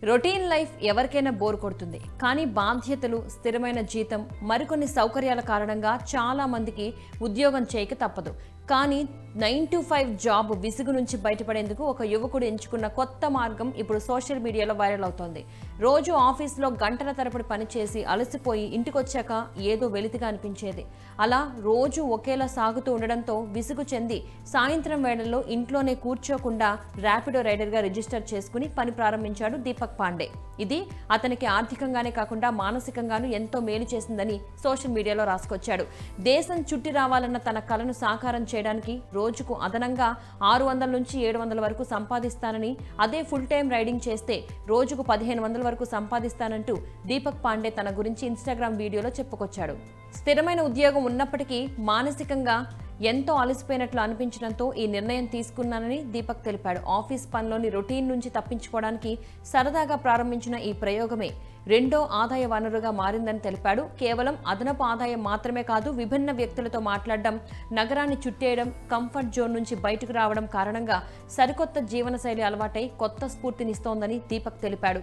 Routine life ఎవరికైనా bore కొడుతుంది. కానీ బాధ్యతలు, స్థిరమైన జీతం, మరికొన్ని సౌకర్యాల కారణంగా చాలా మందికి ఉద్యోగం చేయక తప్పదు. కానీ 9 to 5 జాబ్ విసుగు నుంచి బయటపడేందుకు ఒక యువకుడు ఎంచుకున్న కొత్త మార్గం ఇప్పుడు సోషల్ మీడియాలో వైరల్ అవుతోంది. రోజు ఆఫీస్లో గంటల తరబడి పనిచేసి అలసిపోయి ఇంటికొచ్చాక ఏదో వెలితిగా అనిపించేది. అలా రోజు ఒకేలా సాగుతూ ఉండడంతో విసుగు చెంది సాయంత్రం వేళల్లో ఇంట్లోనే కూర్చోకుండా ర్యాపిడో రైడర్గా రిజిస్టర్ చేసుకుని పని ప్రారంభించాడు దీపక్ పాండే. ఇది అతనికి ఆర్థికంగానే కాకుండా మానసికంగానూ ఎంతో మేలు చేసిందని సోషల్ మీడియాలో రాసుకొచ్చాడు. దేశం చుట్టి రావాలన్న తన కలను సాకారం చేయడానికి రోజుకు అదనంగా 600 నుంచి 700 వరకు సంపాదిస్తానని, అదే ఫుల్ టైం రైడింగ్ చేస్తే రోజుకు 1500 వరకు సంపాదిస్తానంటూ దీపక్ పాండే తన గురించి ఇన్స్టాగ్రామ్ వీడియోలో చెప్పుకొచ్చాడు. స్థిరమైన ఉద్యోగం ఉన్నప్పటికీ మానసికంగా ఎంతో అలసిపోయినట్లు అనిపించడంతో ఈ నిర్ణయం తీసుకున్నానని దీపక్ తెలిపాడు. ఆఫీస్ పనిలోని రొటీన్ నుంచి తప్పించుకోవడానికి సరదాగా ప్రారంభించిన ఈ ప్రయోగమే రెండో ఆదాయ వనరుగా మారిందని తెలిపాడు. కేవలం అదనపు ఆదాయం మాత్రమే కాదు, విభిన్న వ్యక్తులతో మాట్లాడడం, నగరాన్ని చుట్టేయడం, కంఫర్ట్ జోన్ నుంచి బయటకు రావడం కారణంగా సరికొత్త జీవనశైలి అలవాటై కొత్త స్ఫూర్తినిస్తోందని దీపక్ తెలిపాడు.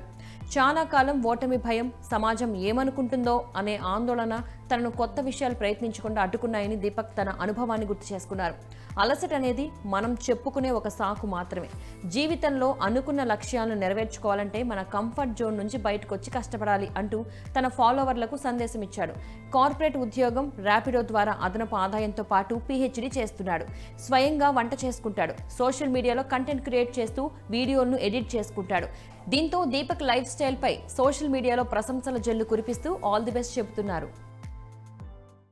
చాలా కాలం ఓటమి భయం, సమాజం ఏమనుకుంటుందో అనే ఆందోళన తనను కొత్త విషయాలు ప్రయత్నించకుండా అడ్డుకున్నాయని దీపక్ తన అనుభవాన్ని గుర్తు చేసుకున్నారు. అలసట అనేది మనం చెప్పుకునే ఒక సాకు మాత్రమే. జీవితంలో అనుకున్న లక్ష్యాలను నెరవేర్చుకోవాలంటే మన కంఫర్ట్ జోన్ నుంచి బయటకు వచ్చి కష్టపడాలి అంటూ తన ఫాలోవర్లకు సందేశం ఇచ్చాడు. కార్పొరేట్ ఉద్యోగం, ర్యాపిడో ద్వారా అదనపు ఆదాయంతో పాటు PhD చేస్తున్నాడు. స్వయంగా వంట చేసుకుంటాడు. సోషల్ మీడియాలో కంటెంట్ క్రియేట్ చేస్తూ వీడియోలను ఎడిట్ చేసుకుంటాడు. దీంతో దీపక్ లైఫ్ స్టైల్ పై సోషల్ మీడియాలో ప్రశంసల జల్లు కురిపిస్తూ ఆల్ ది బెస్ట్ చెబుతున్నారు.